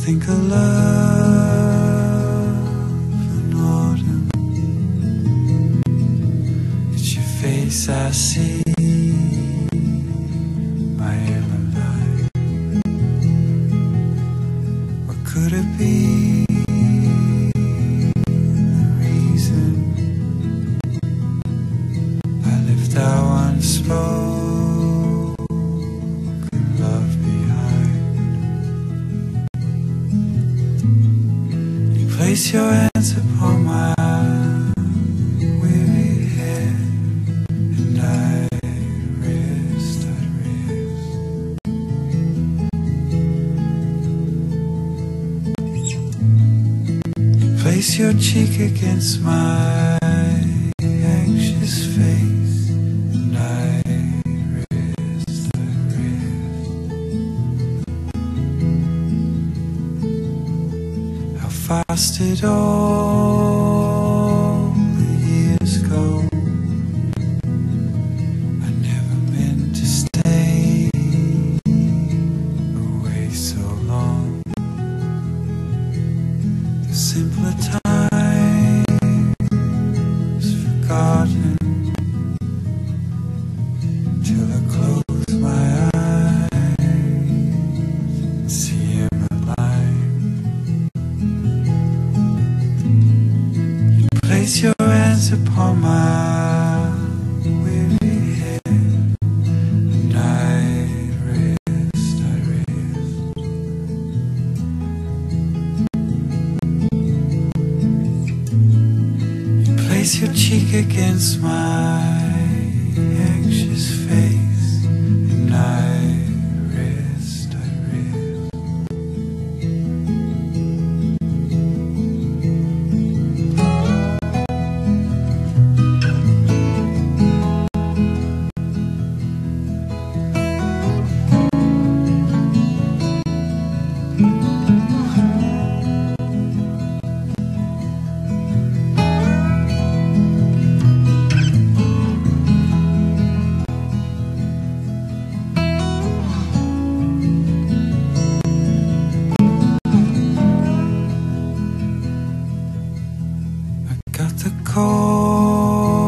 think of love and autumn. It's your face I see, my Emmeline. What could it be? The reason I left our unspoken love behind. You place your hands upon my weary head, and I'd rest. You place your cheek against my anxious face, and I'd rest. How fast did all the years go? I never meant to stay away so long. The simpler times forgotten, till I close my eyes and see Emmeline. You place your hands upon my weary head, and I'd rest. You place your cheek against my anxious face, and I'd rest. I got the call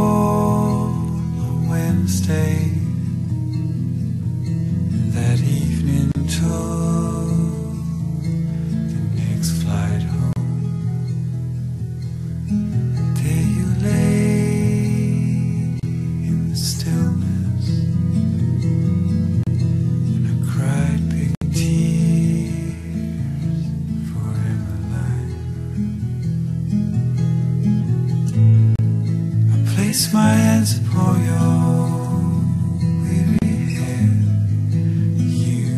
on Wednesday, and that evening took the next flight home. There you lay in the stillness, and I cried big tears for Emmeline. Place my hands upon your weary head. You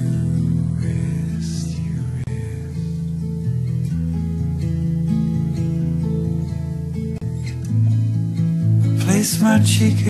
rest. I place my cheek